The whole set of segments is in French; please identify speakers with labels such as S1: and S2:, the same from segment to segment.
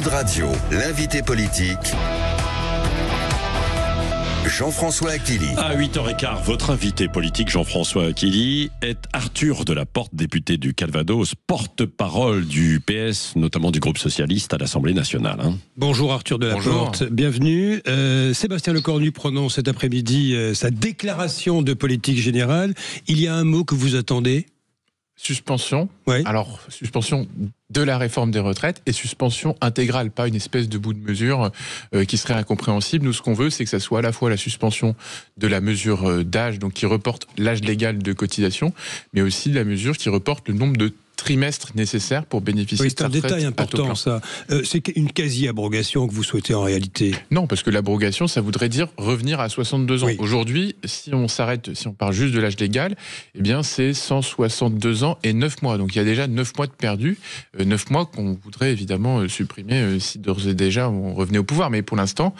S1: Radio, l'invité politique, Jean-François Aquili.
S2: À 8h15, votre invité politique Jean-François Aquili est Arthur Delaporte, député du Calvados, porte-parole du PS, notamment du groupe socialiste à l'Assemblée nationale.
S3: Bonjour Arthur Delaporte, bienvenue. Sébastien Lecornu prononce cet après-midi sa déclaration de politique générale. Il y a un mot que vous attendez ?
S4: Suspension.
S3: Oui.
S4: Alors, suspension de la réforme des retraites et suspension intégrale, pas une espèce de bout de mesure qui serait incompréhensible. Nous, ce qu'on veut, c'est que ça soit à la fois la suspension de la mesure d'âge, donc qui reporte l'âge légal de cotisation, mais aussi la mesure qui reporte le nombre de trimestres nécessaires pour bénéficier de sa retraite.
S3: C'est un détail important, ça. C'est une quasi-abrogation que vous souhaitez en réalité.
S4: Non, parce que l'abrogation, ça voudrait dire revenir à 62 ans. Oui. Aujourd'hui, si on part juste de l'âge légal, eh bien, c'est 162 ans et 9 mois. Donc, il y a déjà 9 mois de perdus. 9 mois qu'on voudrait évidemment supprimer si d'ores et déjà on revenait au pouvoir. Mais pour l'instant,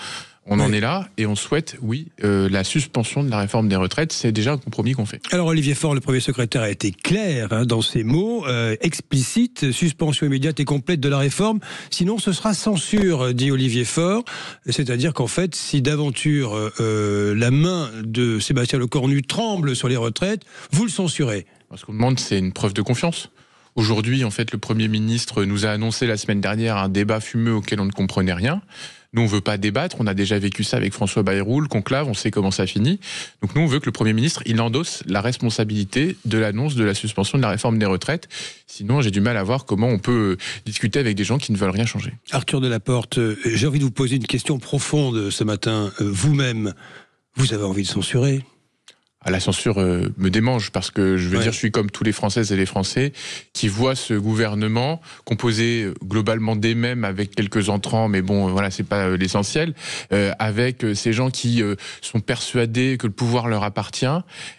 S4: on en est là et on souhaite, la suspension de la réforme des retraites. C'est déjà un compromis qu'on fait.
S3: Alors Olivier Faure, le Premier secrétaire, a été clair dans ses mots, explicite, suspension immédiate et complète de la réforme. Sinon, ce sera censure, dit Olivier Faure. C'est-à-dire qu'en fait, si d'aventure la main de Sébastien Lecornu tremble sur les retraites, vous le censurez.
S4: Ce qu'on demande, c'est une preuve de confiance. Aujourd'hui, en fait, le Premier ministre nous a annoncé la semaine dernière un débat fumeux auquel on ne comprenait rien. Nous, on veut pas débattre. On a déjà vécu ça avec François Bayrou, le conclave. On sait comment ça finit. Donc nous, on veut que le Premier ministre, il endosse la responsabilité de l'annonce de la suspension de la réforme des retraites. Sinon, j'ai du mal à voir comment on peut discuter avec des gens qui ne veulent rien changer.
S3: Arthur Delaporte, j'ai envie de vous poser une question profonde ce matin. Vous-même, vous avez envie de censurer ?
S4: La censure me démange parce que je veux dire, je suis comme tous les Françaises et les Français qui voient ce gouvernement composé globalement des mêmes avec quelques entrants, mais bon, voilà, c'est pas l'essentiel, avec ces gens qui sont persuadés que le pouvoir leur appartient.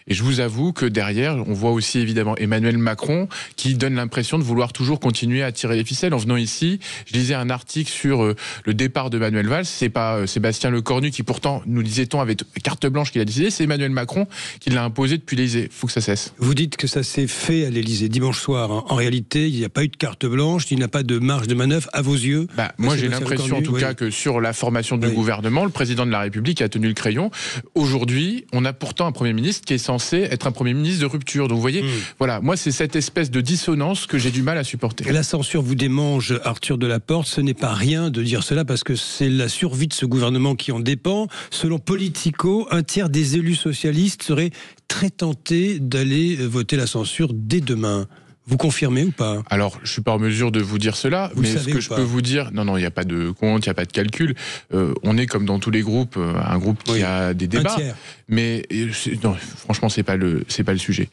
S4: Et je vous avoue que derrière, on voit aussi évidemment Emmanuel Macron qui donne l'impression de vouloir toujours continuer à tirer les ficelles. En venant ici, je lisais un article sur le départ de Manuel Valls. C'est pas Sébastien Lecornu qui pourtant, nous disait-on, avait carte blanche qu'il a décidé, c'est Emmanuel Macron qui l'a imposé depuis l'Élysée. Il faut que ça cesse.
S3: Vous dites que ça s'est fait à l'Élysée dimanche soir. En réalité, il n'y a pas eu de carte blanche, il n'y a pas de marge de manœuvre à vos yeux.
S4: Moi, j'ai l'impression en tout cas que sur la formation du gouvernement, le président de la République a tenu le crayon. Aujourd'hui, on a pourtant un Premier ministre qui est censé être un Premier ministre de rupture. Donc vous voyez, voilà, moi c'est cette espèce de dissonance que j'ai du mal à supporter.
S3: Et la censure vous démange, Arthur Delaporte. Ce n'est pas rien de dire cela parce que c'est la survie de ce gouvernement qui en dépend. Selon Politico, un tiers des élus socialistes seraient très tentés d'aller voter la censure dès demain. Vous confirmez ou pas ?
S4: Alors, je suis pas en mesure de vous dire cela, mais ce que je peux vous dire, non, il n'y a pas de compte, il n'y a pas de calcul. On est comme dans tous les groupes, un groupe qui a des débats. Mais non, franchement, c'est pas le sujet.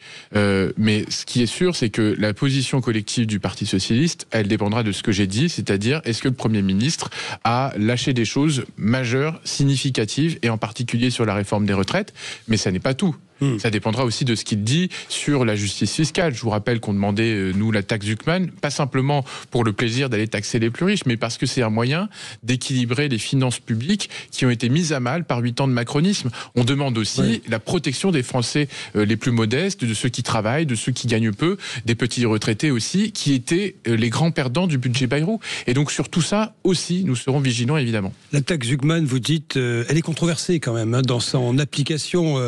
S4: Mais ce qui est sûr, c'est que la position collective du Parti socialiste, elle dépendra de ce que j'ai dit, c'est-à-dire est-ce que le Premier ministre a lâché des choses majeures, significatives, et en particulier sur la réforme des retraites. Mais ça n'est pas tout. Ça dépendra aussi de ce qu'il dit sur la justice fiscale. Je vous rappelle qu'on demandait, nous, la taxe Zuckman, pas simplement pour le plaisir d'aller taxer les plus riches, mais parce que c'est un moyen d'équilibrer les finances publiques qui ont été mises à mal par 8 ans de macronisme. On demande aussi la protection des Français les plus modestes, de ceux qui travaillent, de ceux qui gagnent peu, des petits retraités aussi, qui étaient les grands perdants du budget Bayrou. Et donc sur tout ça aussi, nous serons vigilants, évidemment.
S3: La taxe Zuckman, vous dites, elle est controversée quand même dans son application.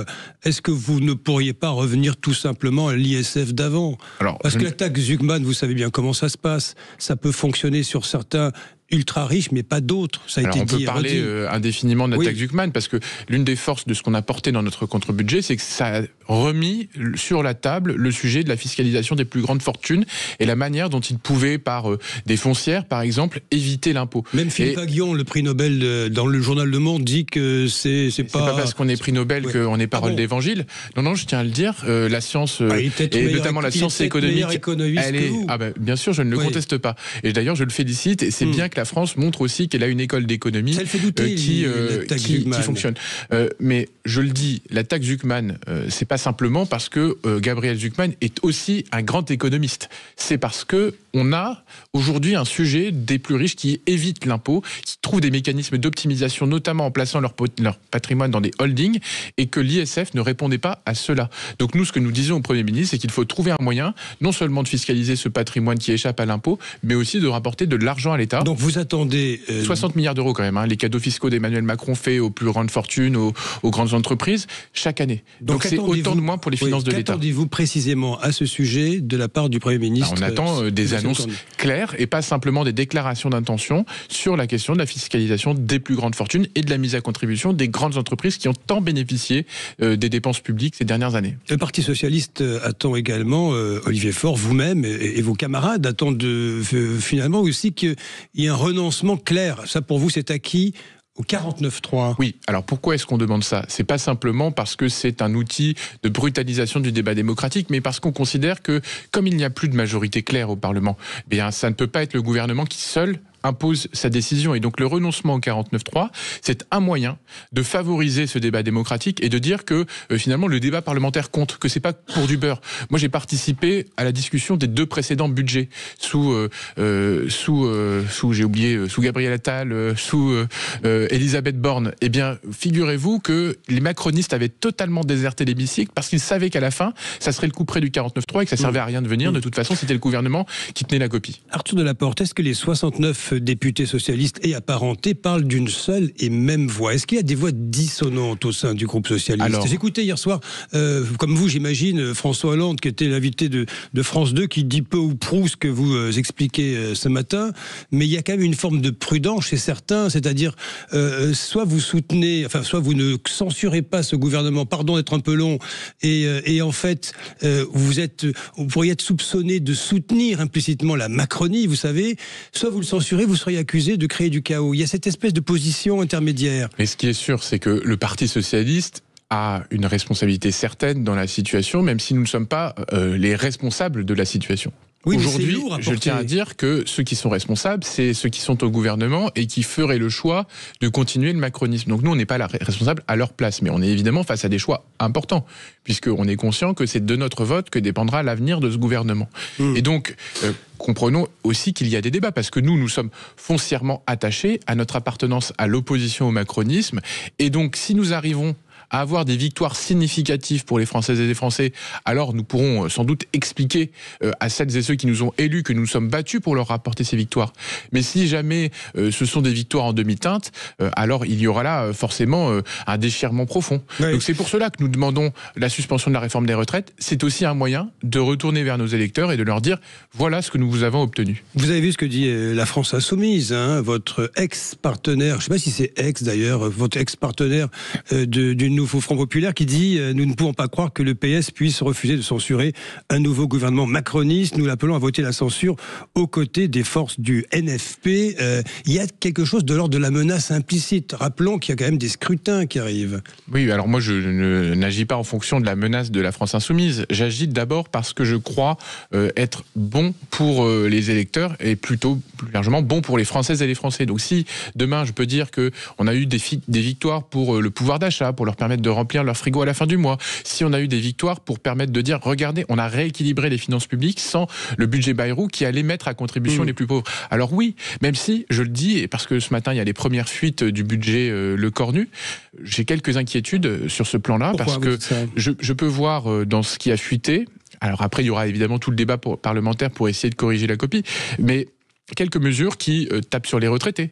S3: Est-ce que vous ne pourriez pas revenir tout simplement à l'ISF d'avant ? Parce que la taxe Zuckman, vous savez bien comment ça se passe. Ça peut fonctionner sur certains ultra riches, mais pas d'autres. Ça a été dit.
S4: On peut parler indéfiniment de la taxe Zuckman, parce que l'une des forces de ce qu'on a porté dans notre contre-budget, c'est que ça a remis sur la table le sujet de la fiscalisation des plus grandes fortunes et la manière dont ils pouvaient, par des foncières, par exemple, éviter l'impôt.
S3: Même Philippe Aghion, le prix Nobel dans le journal Le Monde, dit que c'est pas...
S4: C'est pas parce qu'on est prix Nobel qu'on est parole d'évangile. Non, je tiens à le dire. La science, et notamment la science économique, elle est... bien sûr, je ne le conteste pas. Et d'ailleurs, je le félicite, et c'est bien que la France montre aussi qu'elle a une école d'économie qui fonctionne. Mais je le dis, la taxe Zuckman, c'est pas simplement parce que Gabriel Zuckman est aussi un grand économiste. C'est parce que on a aujourd'hui un sujet des plus riches qui évitent l'impôt, qui trouvent des mécanismes d'optimisation, notamment en plaçant leur patrimoine dans des holdings, et que l'ISF ne répondait pas à cela. Donc nous, ce que nous disons au Premier ministre, c'est qu'il faut trouver un moyen, non seulement de fiscaliser ce patrimoine qui échappe à l'impôt, mais aussi de rapporter de l'argent à l'État.
S3: Donc vous Vous attendez...
S4: 60 milliards d'euros quand même, hein, les cadeaux fiscaux d'Emmanuel Macron faits aux plus grandes fortunes, aux grandes entreprises, chaque année. Donc c'est autant de moins pour les finances de l'État.
S3: Qu'attendez-vous précisément à ce sujet de la part du Premier ministre?
S4: On attend des annonces claires et pas simplement des déclarations d'intention sur la question de la fiscalisation des plus grandes fortunes et de la mise à contribution des grandes entreprises qui ont tant bénéficié des dépenses publiques ces dernières années.
S3: Le Parti socialiste attend également, Olivier Faure, vous-même et vos camarades attendent finalement aussi qu'il y ait un renoncement clair. Ça, pour vous, c'est acquis au 49.3.
S4: Oui, alors pourquoi est-ce qu'on demande ça? C'est pas simplement parce que c'est un outil de brutalisation du débat démocratique, mais parce qu'on considère que, comme il n'y a plus de majorité claire au Parlement, eh bien, ça ne peut pas être le gouvernement qui seul impose sa décision. Et donc le renoncement au 49.3, c'est un moyen de favoriser ce débat démocratique et de dire que finalement le débat parlementaire compte, que c'est pas pour du beurre. Moi j'ai participé à la discussion des 2 précédents budgets sous Gabriel Attal, sous Elisabeth Borne. Eh bien figurez-vous que les macronistes avaient totalement déserté l'hémicycle parce qu'ils savaient qu'à la fin ça serait le coup près du 49.3 et que ça servait à rien de venir. De toute façon c'était le gouvernement qui tenait la copie.
S3: Arthur Delaporte, est-ce que les 69 députés socialistes et apparentés parlent d'une seule et même voix? Est-ce qu'il y a des voix dissonantes au sein du groupe socialiste? J'écoutais hier soir, comme vous j'imagine, François Hollande, qui était l'invité de France 2, qui dit peu ou prou ce que vous expliquez ce matin, mais il y a quand même une forme de prudence chez certains, c'est-à-dire soit vous soutenez, enfin soit vous ne censurez pas ce gouvernement, pardon d'être un peu long, et en fait vous pourriez être soupçonné de soutenir implicitement la Macronie, vous savez, soit vous le censurez, vous seriez accusé de créer du chaos. Il y a cette espèce de position intermédiaire.
S4: Mais ce qui est sûr, c'est que le Parti socialiste a une responsabilité certaine dans la situation, même si nous ne sommes pas les responsables de la situation.
S3: Oui,
S4: aujourd'hui, je tiens à dire que ceux qui sont responsables, c'est ceux qui sont au gouvernement et qui feraient le choix de continuer le macronisme. Donc nous, on n'est pas responsables à leur place, mais on est évidemment face à des choix importants, puisqu'on est conscient que c'est de notre vote que dépendra l'avenir de ce gouvernement. Et donc, comprenons aussi qu'il y a des débats, parce que nous sommes foncièrement attachés à notre appartenance à l'opposition au macronisme, et donc si nous arrivons à avoir des victoires significatives pour les Françaises et les Français, alors nous pourrons sans doute expliquer à celles et ceux qui nous ont élus que nous nous sommes battus pour leur rapporter ces victoires. Mais si jamais ce sont des victoires en demi-teinte, alors il y aura là forcément un déchirement profond. Oui. Donc c'est pour cela que nous demandons la suspension de la réforme des retraites. C'est aussi un moyen de retourner vers nos électeurs et de leur dire voilà ce que nous vous avons obtenu.
S3: Vous avez vu ce que dit la France Insoumise, hein, votre ex-partenaire, je ne sais pas si c'est ex d'ailleurs, votre ex-partenaire du Nouveau Front Populaire qui dit nous ne pouvons pas croire que le PS puisse refuser de censurer un nouveau gouvernement macroniste. Nous l'appelons à voter la censure aux côtés des forces du NFP. Il y a quelque chose de l'ordre de la menace implicite. Rappelons qu'il y a quand même des scrutins qui arrivent.
S4: Oui, alors moi je n'agis pas en fonction de la menace de la France Insoumise. J'agis d'abord parce que je crois être bon pour les électeurs et plutôt plus largement bon pour les Françaises et les Français. Donc si demain je peux dire qu'on a eu des victoires pour le pouvoir d'achat, pour leur permettre de remplir leur frigo à la fin du mois, si on a eu des victoires pour permettre de dire regardez, on a rééquilibré les finances publiques sans le budget Bayrou qui allait mettre à contribution les plus pauvres. Alors oui, même si, je le dis, parce que ce matin il y a les premières fuites du budget Le Cornu, j'ai quelques inquiétudes sur ce plan-là. Pourquoi? Parce que je peux voir dans ce qui a fuité, alors après il y aura évidemment tout le débat parlementaire pour essayer de corriger la copie, mais quelques mesures qui tapent sur les retraités.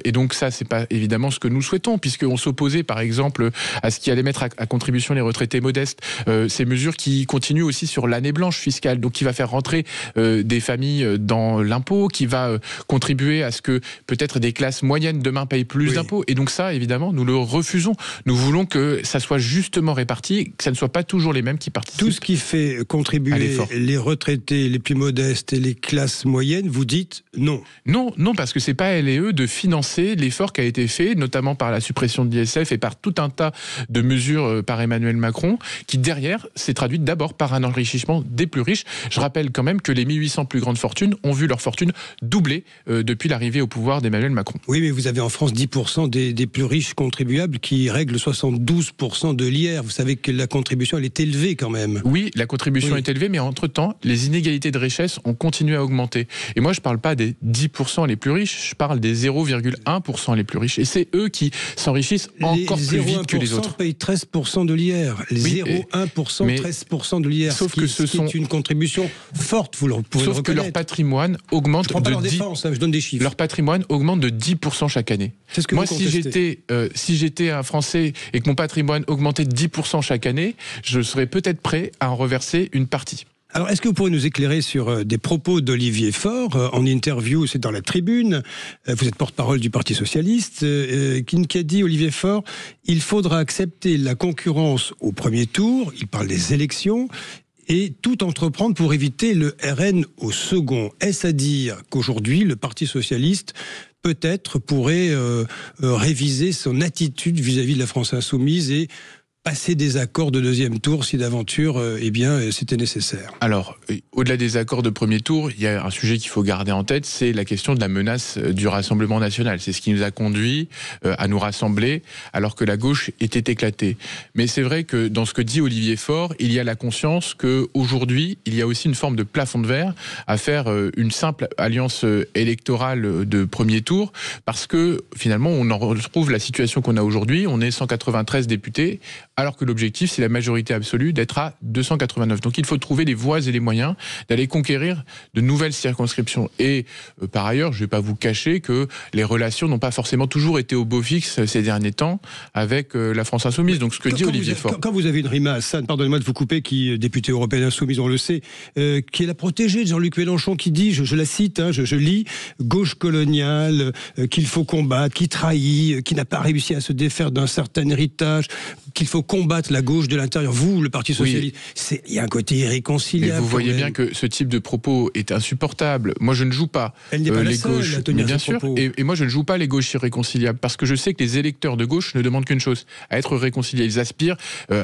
S4: Et donc ça, c'est pas évidemment ce que nous souhaitons, puisqu'on s'opposait par exemple à ce qui allait mettre à contribution les retraités modestes. Ces mesures qui continuent aussi sur l'année blanche fiscale, donc qui va faire rentrer des familles dans l'impôt, qui va contribuer à ce que peut-être des classes moyennes demain payent plus d'impôts. Et donc ça, évidemment, nous le refusons. Nous voulons que ça soit justement réparti, que ça ne soit pas toujours les mêmes qui participent.
S3: Tout ce qui fait contribuer les retraités les plus modestes et les classes moyennes, vous dites non.
S4: Non, parce que c'est pas LE de financer l'effort qui a été fait, notamment par la suppression de l'ISF et par tout un tas de mesures par Emmanuel Macron, qui derrière s'est traduite d'abord par un enrichissement des plus riches. Je rappelle quand même que les 1800 plus grandes fortunes ont vu leur fortune doubler depuis l'arrivée au pouvoir d'Emmanuel Macron.
S3: Oui, mais vous avez en France 10% des plus riches contribuables qui règlent 72% de l'IR. Vous savez que la contribution, elle est élevée quand même.
S4: Oui, la contribution est élevée, mais entre-temps, les inégalités de richesse ont continué à augmenter. Et moi, je ne parle pas des 10% les plus riches, je parle des 0,1 0,1% les plus riches. Et c'est eux qui s'enrichissent encore plus vite que les autres.
S3: Payent 13% de l'IR. Les 0,1%, 13% de l'IR.
S4: Sauf que ce sont
S3: une contribution forte, vous le pouvez
S4: sauf que leur patrimoine augmente
S3: je
S4: de 10%.
S3: Défense, je donne des chiffres.
S4: Leur patrimoine augmente de 10% chaque année.
S3: C'est ce que
S4: moi, si j'étais un Français et que mon patrimoine augmentait de 10% chaque année, je serais peut-être prêt à en reverser une partie.
S3: Alors, est-ce que vous pourriez nous éclairer sur des propos d'Olivier Faure en interview, c'est dans la Tribune, vous êtes porte-parole du Parti Socialiste, qui a dit, Olivier Faure, il faudra accepter la concurrence au premier tour, il parle des élections, et tout entreprendre pour éviter le RN au second. Est-ce à dire qu'aujourd'hui, le Parti Socialiste peut-être pourrait réviser son attitude vis-à-vis de la France insoumise et passer des accords de deuxième tour si d'aventure, c'était nécessaire?
S4: Alors, au-delà des accords de premier tour, il y a un sujet qu'il faut garder en tête, c'est la question de la menace du Rassemblement national. C'est ce qui nous a conduit à nous rassembler alors que la gauche était éclatée. Mais c'est vrai que dans ce que dit Olivier Faure, il y a la conscience qu'aujourd'hui, il y a aussi une forme de plafond de verre à faire une simple alliance électorale de premier tour, parce que finalement, on en retrouve la situation qu'on a aujourd'hui. On est 193 députés, alors que l'objectif, c'est la majorité absolue d'être à 289. Donc il faut trouver les voies et les moyens d'aller conquérir de nouvelles circonscriptions. Et par ailleurs, je ne vais pas vous cacher que les relations n'ont pas forcément toujours été au beau fixe ces derniers temps avec la France insoumise. Donc ce que dit Olivier Faure.
S3: Quand vous avez une Rima Hassan, pardonnez-moi de vous couper, qui est députée européenne insoumise, on le sait, qui est la protégée de Jean-Luc Mélenchon, qui dit, je la cite, je lis, gauche coloniale, qu'il faut combattre, qui trahit, qui n'a pas réussi à se défaire d'un certain héritage, qu'il faut combattre la gauche de l'intérieur. Vous, le Parti Socialiste, il y a un côté irréconciliable.
S4: Et vous voyez bien que ce type de propos est insupportable. Moi, je ne joue pas
S3: Elle n'est pas
S4: les
S3: la seule
S4: gauches,
S3: à tenir
S4: bien
S3: ce
S4: sûr.
S3: propos.
S4: Et moi, je ne joue pas les gauches irréconciliables parce que je sais que les électeurs de gauche ne demandent qu'une chose, à être réconciliés. Ils aspirent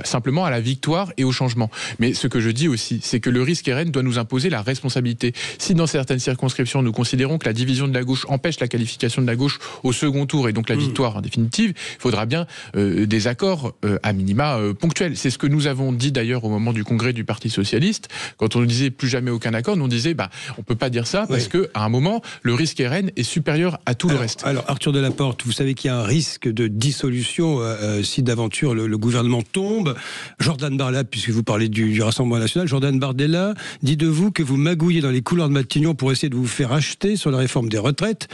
S4: simplement à la victoire et au changement. Mais ce que je dis aussi, c'est que le risque RN doit nous imposer la responsabilité. Si dans certaines circonscriptions, nous considérons que la division de la gauche empêche la qualification de la gauche au second tour et donc la victoire en définitive, il faudra bien des accords à minima ponctuels. C'est ce que nous avons dit d'ailleurs au moment du congrès du Parti Socialiste. Quand on nous disait plus jamais aucun accord, on disait on peut pas dire ça parce que à un moment le risque RN est supérieur à tout le reste.
S3: Alors Arthur Delaporte, vous savez qu'il y a un risque de dissolution si d'aventure le gouvernement tombe. Jordan Bardella, puisque vous parlez du Rassemblement national, Jordan Bardella dit de vous que vous magouillez dans les couloirs de Matignon pour essayer de vous faire acheter sur la réforme des retraites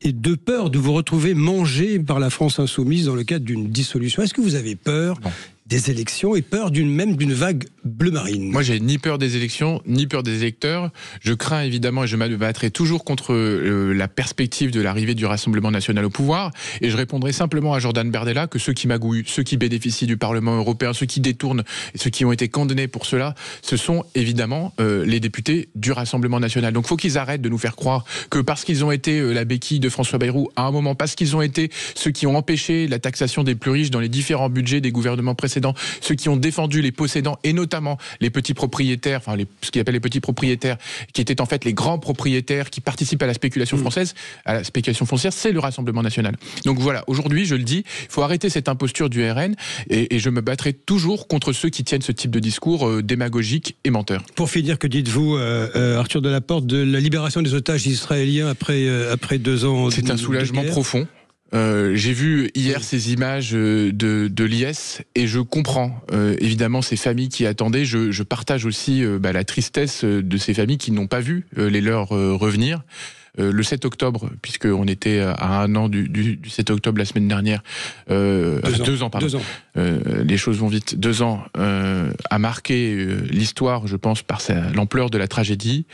S3: et de peur de vous retrouver mangé par la France insoumise dans le cadre d'une dissolution. Est-ce que vous avez peur des élections et peur même d'une vague bleu marine?
S4: Moi, j'ai ni peur des élections, ni peur des électeurs. Je crains évidemment, et je me battrai toujours contre la perspective de l'arrivée du Rassemblement national au pouvoir. Et je répondrai simplement à Jordan Bardella que ceux qui magouillent, ceux qui bénéficient du Parlement européen, ceux qui détournent et ceux qui ont été condamnés pour cela, ce sont évidemment les députés du Rassemblement national. Donc, il faut qu'ils arrêtent de nous faire croire que parce qu'ils ont été la béquille de François Bayrou à un moment, parce qu'ils ont été ceux qui ont empêché la taxation des plus riches dans les différents budgets des gouvernements précédents, ceux qui ont défendu les possédants et notamment les petits propriétaires, ce qu'ils appellent les petits propriétaires, qui étaient en fait les grands propriétaires qui participent à la spéculation française, à la spéculation foncière, c'est le Rassemblement national. Donc voilà, aujourd'hui, je le dis, il faut arrêter cette imposture du RN et je me battrai toujours contre ceux qui tiennent ce type de discours démagogique et menteur.
S3: Pour finir, que dites-vous, Arthur Delaporte, de la libération des otages israéliens après 2 ans?
S4: C'est un soulagement profond. J'ai vu hier ces images de l'IS et je comprends évidemment ces familles qui attendaient. Je partage aussi la tristesse de ces familles qui n'ont pas vu les leurs revenir. Le 7 octobre, puisqu'on était à 1 an du 7 octobre la semaine dernière, 2 ans, pardon. 2 ans. Les choses vont vite. 2 ans a marqué l'histoire, je pense, par l'ampleur de la tragédie.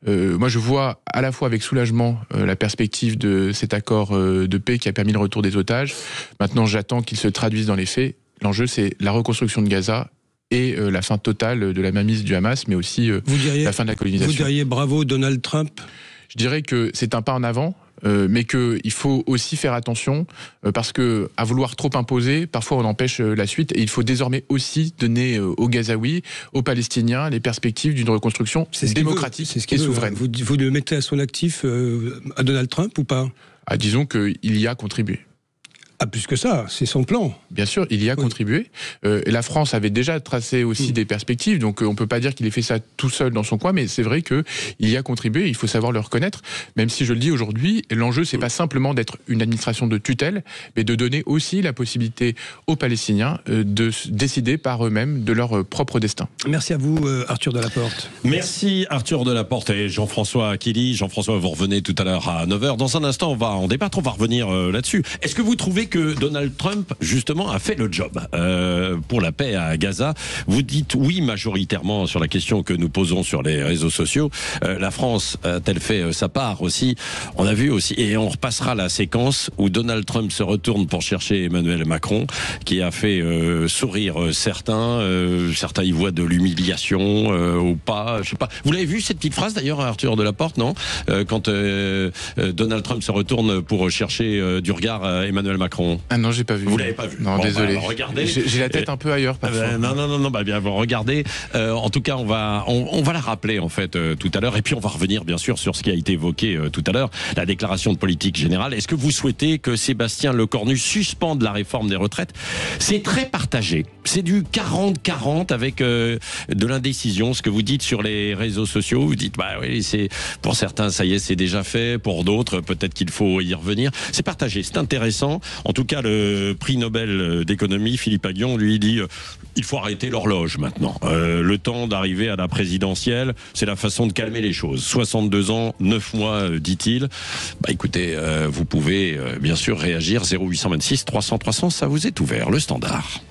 S4: Moi, je vois à la fois avec soulagement la perspective de cet accord de paix qui a permis le retour des otages. Maintenant, j'attends qu'il se traduise dans les faits. L'enjeu, c'est la reconstruction de Gaza et la fin totale de la mainmise du Hamas, mais aussi la fin de la colonisation.
S3: Vous diriez bravo Donald Trump?
S4: Je dirais que c'est un pas en avant, mais qu'il faut aussi faire attention, parce que à vouloir trop imposer, parfois on empêche la suite, et il faut désormais aussi donner aux Gazaouis, aux Palestiniens, les perspectives d'une reconstruction démocratique et souveraine.
S3: Vous le mettez à son actif à Donald Trump ou pas?
S4: Disons qu'il y a contribué.
S3: Ah, plus que ça, c'est son plan.
S4: Bien sûr, il y a contribué. La France avait déjà tracé aussi des perspectives, donc on ne peut pas dire qu'il ait fait ça tout seul dans son coin, mais c'est vrai qu'il y a contribué, il faut savoir le reconnaître, même si je le dis aujourd'hui, l'enjeu, c'est pas simplement d'être une administration de tutelle, mais de donner aussi la possibilité aux Palestiniens de décider par eux-mêmes de leur propre destin.
S3: Merci à vous, Arthur Delaporte.
S2: Merci Arthur Delaporte et Jean-François Aquili. Jean-François, vous revenez tout à l'heure à 9h. Dans un instant, on va en débattre, on va revenir là-dessus. Est-ce que vous trouvez que Donald Trump, justement, a fait le job pour la paix à Gaza? Vous dites oui majoritairement sur la question que nous posons sur les réseaux sociaux. La France a-t-elle fait sa part aussi? On a vu aussi, et on repassera la séquence où Donald Trump se retourne pour chercher Emmanuel Macron, qui a fait sourire certains. Certains y voient de l'humiliation ou pas, je sais pas. Vous l'avez vu cette petite phrase d'ailleurs, Arthur Delaporte, non? Quand Donald Trump se retourne pour chercher du regard Emmanuel Macron.
S4: Ah non, j'ai pas vu.
S2: Vous l'avez pas vu?
S4: Non, bon, désolé.
S2: Bah, regardez.
S4: J'ai la tête un peu ailleurs parfois.
S2: Non, bah bien, regardez. En tout cas, on va la rappeler en fait tout à l'heure, et puis on va revenir bien sûr sur ce qui a été évoqué tout à l'heure, la déclaration de politique générale. Est-ce que vous souhaitez que Sébastien Lecornu suspende la réforme des retraites? C'est très partagé. C'est du 40-40 avec de l'indécision. Ce que vous dites sur les réseaux sociaux, vous dites bah oui, c'est pour certains ça y est, c'est déjà fait. Pour d'autres, peut-être qu'il faut y revenir. C'est partagé, c'est intéressant. En tout cas, le prix Nobel d'économie, Philippe Aghion, lui dit il faut arrêter l'horloge maintenant. Le temps d'arriver à la présidentielle, c'est la façon de calmer les choses. 62 ans, 9 mois, dit-il. Bah écoutez, vous pouvez bien sûr réagir. 0826 300 300, ça vous est ouvert. Le Standard.